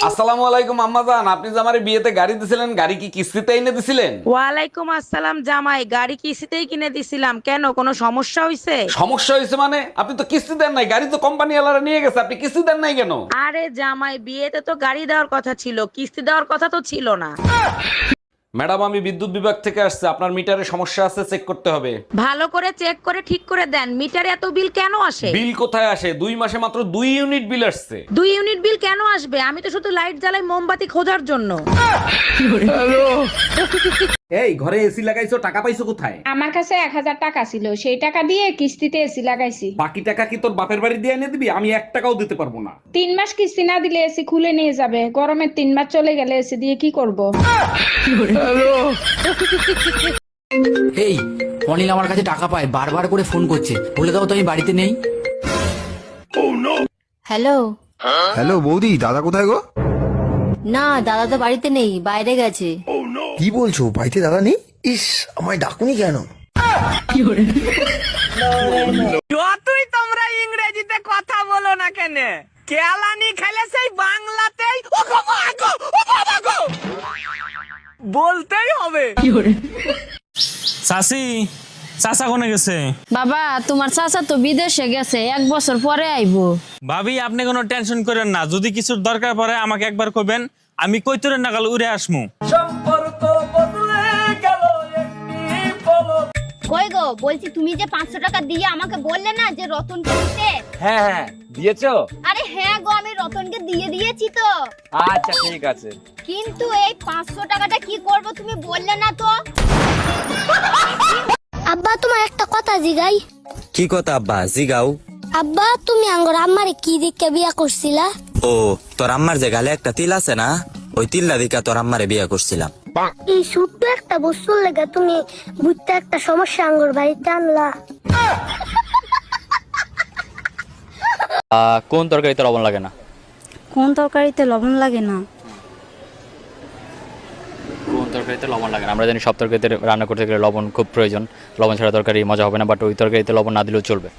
আসসালামু আলাইকুম আম্মাজান, আপনি যে আমারে বিয়েতে গাড়ি দিছিলেন, গাড়ি কি কিস্তিতে এনে দিছিলেন? ওয়ালাইকুম আসসালাম জামাই, গাড়ি কিস্তিতেই কিনে দিছিলাম। কেন, কোনো সমস্যা হয়েছে? সমস্যা হয়েছে মানে? আপনি তো কিস্তি দেন নাই, গাড়ি তো কোম্পানি ওয়ালারা নিয়ে গেছে, আপনি কিস্তি দেন নাই কেন? আরে জামাই, বিয়েতে তো গাড়ি দেওয়ার কথা ছিল, কিস্তি দেওয়ার কথা তো ছিল না। ম্যাডাম, আমি বিদ্যুৎ বিভাগ থেকে আসছে, আপনার মিটারে সমস্যা আছে, চেক করতে হবে। ভালো করে চেক করে ঠিক করে দেন। মিটারে এত বিল কেন আসে? বিল কোথায় আসে? 2 মাসে মাত্র 2 ইউনিট বিল আসছে। 2 ইউনিট বিল কেন আসবে? আমি তো শুধু লাইট জ্বালাই মোমবাতি খোঁজার জন্য। এই ঘরে এসি লাগাইছো, টাকা পাইছো কোথায়? আমার কাছে 1000 টাকা ছিল, সেই টাকা দিয়ে কিস্তিতে এসি লাগাইছি। বাকি টাকা কি তোর বাপের বাড়ি দিয়ে এনে দিবি? আমি 1 টাকাও দিতে পারবো না। 3 মাস কিস্তি না দিলে এসি খুলে নিয়ে যাবে। গরমের 3 মাস চলে গেলে এসি দিয়ে কি করব? এই অনিল আমার কাছে টাকা পায়, বারবার করে ফোন করছে, বলে দাও তো আমি বাড়িতে নেই। হ্যালো। হ্যালো বৌদি, দাদা কোথায় গো? না, দাদা তো বাড়িতে নেই, বাইরে গেছে। কি বলছো, বাড়িতে দাদা নেই? ইস, আমায় ডাকুনি কেন? যতই তোমরা ইংরেজিতে কথা বলো না কেন, কেলানি খেলে সেই বাংলাতেই বলতেই হবে। চাচি, চাচা কোনে গেছে? বাবা, তোমার চাচা তো বিদেশে গেছে, 1 বছর পরে আইবো। ভাবি, আপনি কোনো টেনশন করেন না, যদি কিছুর দরকার পড়ে আমাকে একবার কইবেন, আমি কইতরে নাগাল উড়ে আসমু। কই গো, বলছি তুমি যে 500 টাকা দিয়ে আমাকে বললে না যে রতনকে দিতে। হ্যাঁ হ্যাঁ, দিয়েছো? আরে হ্যাঁ গো, আমি রতনকে দিয়ে দিয়েছি তো। আচ্ছা ঠিক আছে। কিন্তু এই 500 টাকাটা কি করব তুমি বললে না তো। আব্বা, তোমার একটা কথা জিগাই। কি কথা আব্বা? জিগাও। আব্বা, তুমি আঙ্গর আম্মারে কি দিকে বিয়া করছিলা? ও, তোর আম্মার যে গালে একটা তিল আছে না, ওই তিল্লা দিকা তোর আম্মারে বিয়ে করছিলাম। এই ছোট্ট একটা বস্তুর লেগে তুমি বুঝতে একটা সমস্যা আঙ্গর বাড়িতে আনলা। কোন তরকারিতে লবণ লাগে না? কোন তরকারিতে লবণ লাগে না? কোন তরকারিতে লবণ লাগে না? আমরা জানি সব তরকারিতে রান্না করতে গেলে লবণ খুব প্রয়োজন, লবণ ছাড়া তরকারি মজা হবে না, বাট ওই তরকারিতে লবণ না দিলেও চলবে।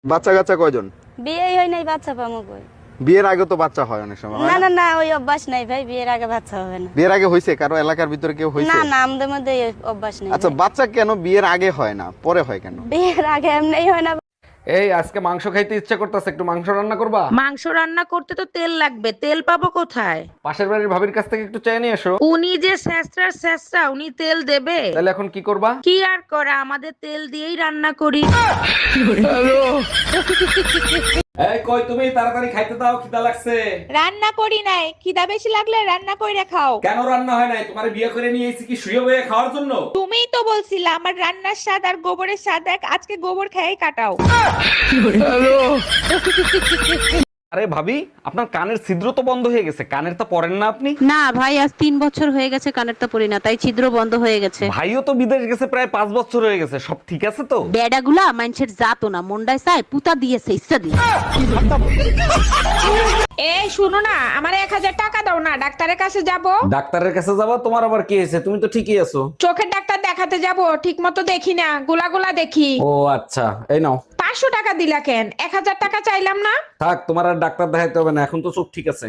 বাচ্চা কাচ্চা কয়জন? বিয়েই হয় নাই, বাচ্চা পামো কই? বিয়ের আগে তো বাচ্চা হয় অনেক সময়, হয় না? না, ওই অভ্যাস নাই ভাই, বিয়ের আগে বাচ্চা হবে না। বিয়ের আগে হয়েছে কারো এলাকার ভিতরে কেউ হয়েছে? আমাদের মধ্যে এই অভ্যাস নেই। আচ্ছা, বাচ্চা কেন বিয়ের আগে হয় না, পরে হয় কেন? বিয়ের আগে এমনি হয় না। এই আজকে মাংস খাইতে ইচ্ছা করতেছে, একটু মাংস রান্না করবা? মাংস রান্না করতে তো তেল লাগবে, তেল পাবো কোথায়? পাশের বাড়ির ভাবির কাছ থেকে একটু চেয়ে নিয়ে এসো। উনি যে স্যাঁচরা, উনি তেল দেবে? তাহলে এখন কি করবা? কি আর করা, আমাদের তেল দিয়েই রান্না করি। এই কই তুমি, তাড়াতাড়ি খাইতে দাও, খিদা লাগছে। রান্না করি নাই, খিদা বেশি লাগলে রান্না কইরা খাও। কেন রান্না হয় নাই? তোমারে বিয়ে করে নিয়ে এসেছি কি শুয়ে বয়ে খাওয়ার জন্য? তুমিই তো বলছিলা আমার রান্নার স্বাদ আর গোবরের স্বাদ এক, আজকে গোবর খেয়েই কাটাও। আরে ভাবি, আপনার কানের ছিদ্র তো বন্ধ হয়ে গেছে, কানের তো পরেন না আপনি? না ভাই, আজ 3 বছর হয়ে গেছে কানেরটা পরি না, তাই ছিদ্র বন্ধ হয়ে গেছে। ভাইও তো বিদেশ গেছে প্রায় 5 বছর হয়ে গেছে, সব ঠিক আছে তো? বেডাগুলা মানুষের জাতো না, মন্ডায় চায় পুতা দিয়েছে ইচ্ছা দিয়ে। এই শুনো না, আমার 1000 টাকা দাও না, ডাক্তারের কাছে যাব। ডাক্তারের কাছে যাবা? তোমার আবার কি হয়েছে? তুমি তো ঠিকই আছো। চোখের ডাক্তার দেখাতে যাব, ঠিক মতো দেখি না, গোলা দেখি। ও আচ্ছা, এই নাও। 500 টাকা দিলা কেন? 1000 টাকা চাইলাম না। থাক, তোমার আর ডাক্তার দেখাইতে হবে না, এখন তো চোখ ঠিক আছে।